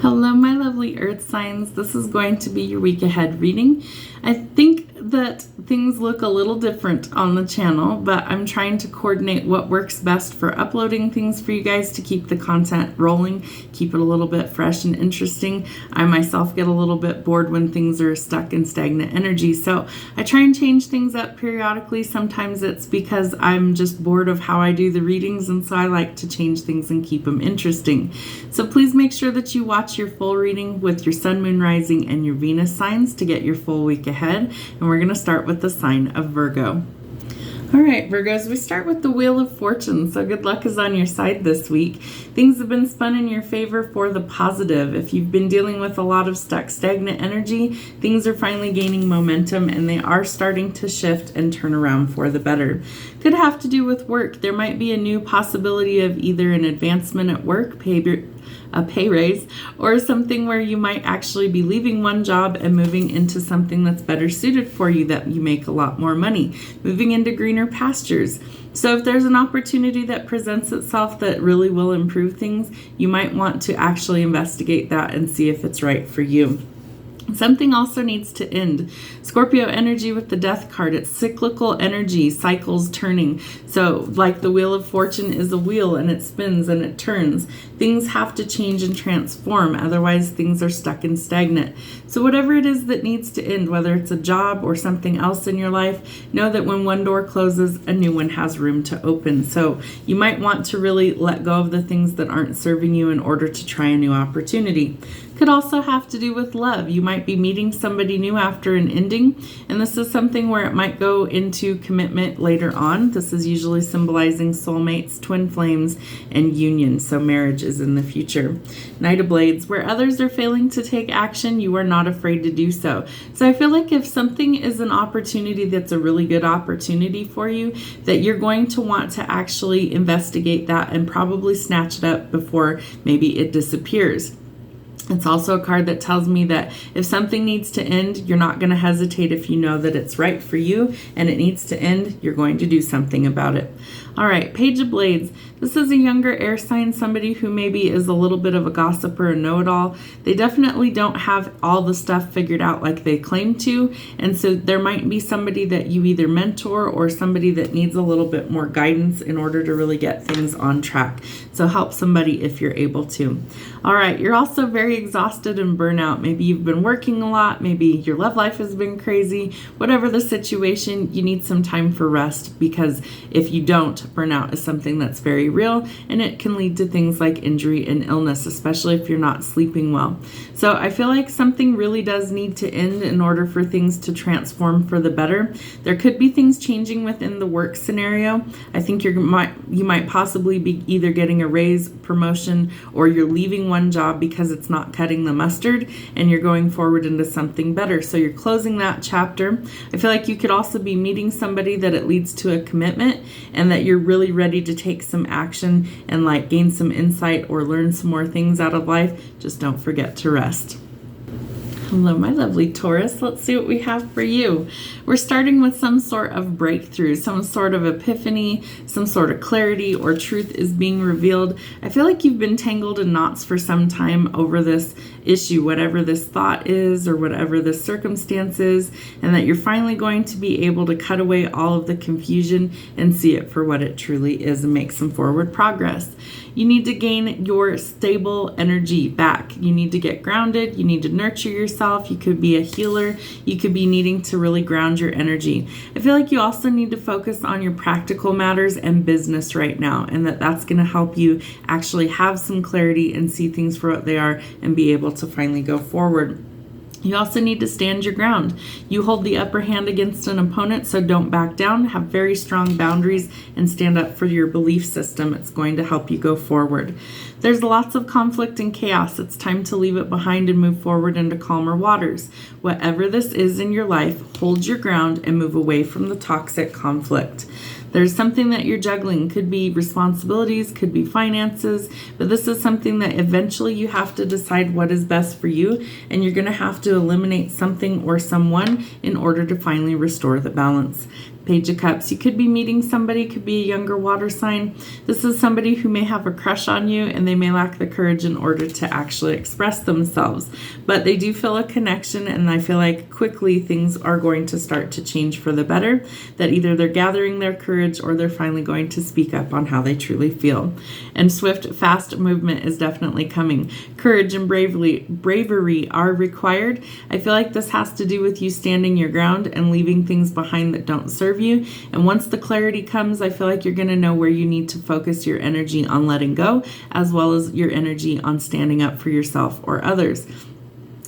Hello, my lovely earth signs. This is going to be your week ahead reading. I think that things look a little different on the channel, but I'm trying to coordinate what works best for uploading things for you guys to keep the content rolling, keep it a little bit fresh and interesting. I myself get a little bit bored when things are stuck in stagnant energy, so I try and change things up periodically. Sometimes it's because I'm just bored of how I do the readings, and so I like to change things and keep them interesting. So please make sure that you watch your full reading with your sun, moon, rising, and your Venus signs to get your full week ahead. And we're going to start with the sign of Virgo. All right, Virgos, we start with the Wheel of Fortune. So good luck is on your side this week. Things have been spun in your favor for the positive. If you've been dealing with a lot of stuck, stagnant energy, things are finally gaining momentum and they are starting to shift and turn around for the better. Could have to do with work. There might be a new possibility of either an advancement at work, a pay raise, or something where you might actually be leaving one job and moving into something that's better suited for you, that you make a lot more money, moving into greener pastures. So if there's an opportunity that presents itself that really will improve things, you might want to actually investigate that and see if it's right for you. Something also needs to end. Scorpio energy with the Death card. It's cyclical energy, cycles turning. So like the Wheel of Fortune is a wheel and it spins and it turns. Things have to change and transform. Otherwise things are stuck and stagnant. So whatever it is that needs to end, whether it's a job or something else in your life, know that when one door closes, a new one has room to open. So you might want to really let go of the things that aren't serving you in order to try a new opportunity. Could also have to do with love. You might be meeting somebody new after an ending, and this is something where it might go into commitment later on. This is usually symbolizing soulmates, twin flames, and union, so marriage is in the future. Knight of Blades, where others are failing to take action, you are not afraid to do so. So I feel like if something is an opportunity that's a really good opportunity for you, that you're going to want to actually investigate that and probably snatch it up before maybe it disappears. It's also a card that tells me that if something needs to end, you're not going to hesitate. If you know that it's right for you and it needs to end, you're going to do something about it. All right, Page of Blades. This is a younger air sign, somebody who maybe is a little bit of a gossiper and know-it-all. They definitely don't have all the stuff figured out like they claim to, and so there might be somebody that you either mentor or somebody that needs a little bit more guidance in order to really get things on track. So help somebody if you're able to. All right, you're also very exhausted and burnout. Maybe you've been working a lot, maybe your love life has been crazy. Whatever the situation, you need some time for rest, because if you don't, burnout is something that's very real and it can lead to things like injury and illness, especially if you're not sleeping well. So I feel like something really does need to end in order for things to transform for the better. There could be things changing within the work scenario. I think you might possibly be either getting a raise, promotion, or you're leaving one job because it's not cutting the mustard and you're going forward into something better. So you're closing that chapter. I feel like you could also be meeting somebody that it leads to a commitment and that you're really ready to take some action and like gain some insight or learn some more things out of life. Just don't forget to rest. Hello, my lovely Taurus. Let's see what we have for you. We're starting with some sort of breakthrough, some sort of epiphany, some sort of clarity or truth is being revealed. I feel like you've been tangled in knots for some time over this issue, whatever this thought is or whatever this circumstance is, and that you're finally going to be able to cut away all of the confusion and see it for what it truly is and make some forward progress. You need to gain your stable energy back. You need to get grounded. You need to nurture yourself. You could be a healer. You could be needing to really ground your energy. I feel like you also need to focus on your practical matters and business right now, and that's going to help you actually have some clarity and see things for what they are and be able to finally go forward. You also need to stand your ground. You hold the upper hand against an opponent, so don't back down. Have very strong boundaries and stand up for your belief system. It's going to help you go forward. There's lots of conflict and chaos. It's time to leave it behind and move forward into calmer waters. Whatever this is in your life, hold your ground and move away from the toxic conflict. There's something that you're juggling. Could be responsibilities, could be finances, but this is something that eventually you have to decide what is best for you, and you're going to have to eliminate something or someone in order to finally restore the balance. Page of Cups. You could be meeting somebody, could be a younger water sign. This is somebody who may have a crush on you and they may lack the courage in order to actually express themselves. But they do feel a connection, and I feel like quickly things are going to start to change for the better, that either they're gathering their courage or they're finally going to speak up on how they truly feel. And swift, fast movement is definitely coming. Courage and bravery are required. I feel like this has to do with you standing your ground and leaving things behind that don't serve you. And once the clarity comes, I feel like you're going to know where you need to focus your energy on letting go, as well as your energy on standing up for yourself or others.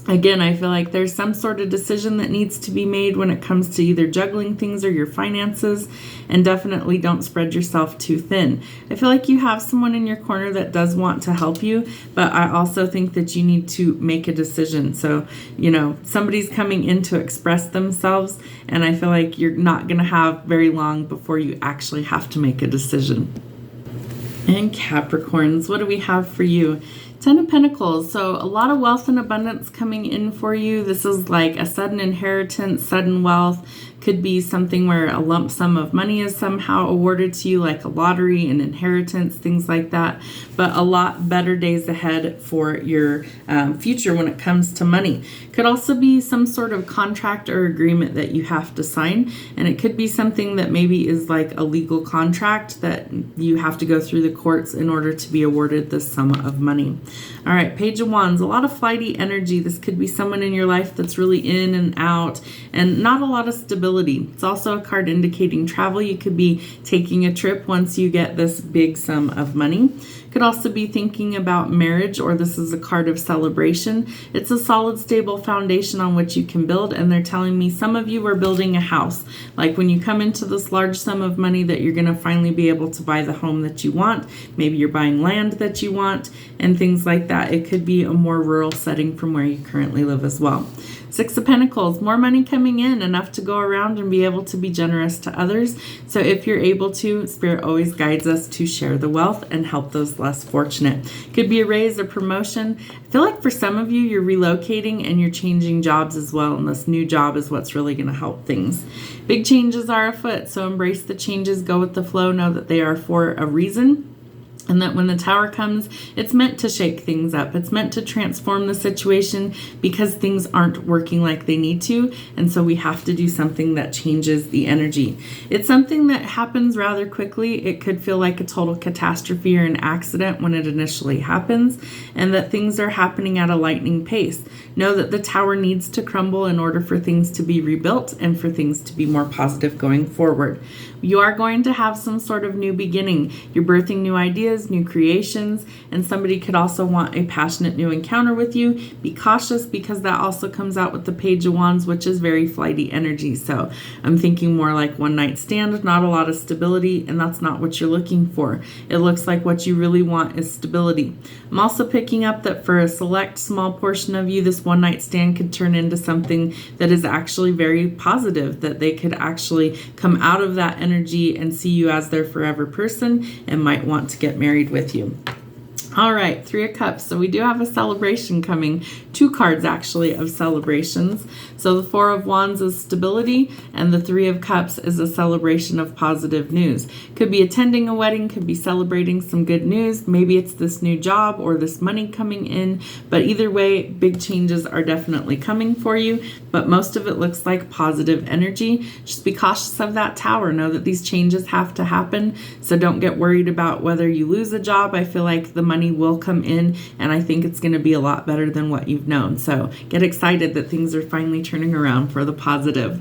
Again, I feel like there's some sort of decision that needs to be made when it comes to either juggling things or your finances, and definitely don't spread yourself too thin. I feel like you have someone in your corner that does want to help you, but I also think that you need to make a decision. So, somebody's coming in to express themselves, and I feel like you're not going to have very long before you actually have to make a decision. And Capricorns, what do we have for you? 10 of Pentacles. So a lot of wealth and abundance coming in for you. This is like a sudden inheritance, sudden wealth. Could be something where a lump sum of money is somehow awarded to you, like a lottery, an inheritance, things like that. But a lot better days ahead for your future when it comes to money. Could also be some sort of contract or agreement that you have to sign. And it could be something that maybe is like a legal contract that you have to go through the courts in order to be awarded this sum of money. All right, Page of Wands, a lot of flighty energy. This could be someone in your life that's really in and out and not a lot of stability. It's also a card indicating travel. You could be taking a trip once you get this big sum of money. Could also be thinking about marriage, or this is a card of celebration. It's a solid, stable foundation on which you can build, and they're telling me some of you are building a house. Like when you come into this large sum of money that you're going to finally be able to buy the home that you want. Maybe you're buying land that you want and things like that. It could be a more rural setting from where you currently live as well. 6 of Pentacles, more money coming in, enough to go around and be able to be generous to others. So if you're able to, Spirit always guides us to share the wealth and help those less fortunate. Could be a raise or promotion. I feel like for some of you, you're relocating and you're changing jobs as well, and this new job is what's really going to help things. Big changes are afoot, so embrace the changes, go with the flow, know that they are for a reason. And that when the Tower comes, it's meant to shake things up. It's meant to transform the situation because things aren't working like they need to. And so we have to do something that changes the energy. It's something that happens rather quickly. It could feel like a total catastrophe or an accident when it initially happens, and that things are happening at a lightning pace. Know that the Tower needs to crumble in order for things to be rebuilt and for things to be more positive going forward. You are going to have some sort of new beginning. You're birthing new ideas, new creations, and somebody could also want a passionate new encounter with you. Be cautious because that also comes out with the Page of Wands, which is very flighty energy. So I'm thinking more like one night stand, not a lot of stability, and that's not what you're looking for. It looks like what you really want is stability. I'm also picking up that for a select small portion of you, this one night stand could turn into something that is actually very positive, that they could actually come out of that energy and see you as their forever person and might want to get married with you. All right, 3 of Cups. So we do have a celebration coming. 2 cards actually of celebrations. So the 4 of Wands is stability, and the 3 of Cups is a celebration of positive news. Could be attending a wedding, could be celebrating some good news. Maybe it's this new job or this money coming in. But either way, big changes are definitely coming for you. But most of it looks like positive energy. Just be cautious of that Tower. Know that these changes have to happen. So don't get worried about whether you lose a job. I feel like the money will come in, and I think it's going to be a lot better than what you've known. So get excited that things are finally turning around for the positive.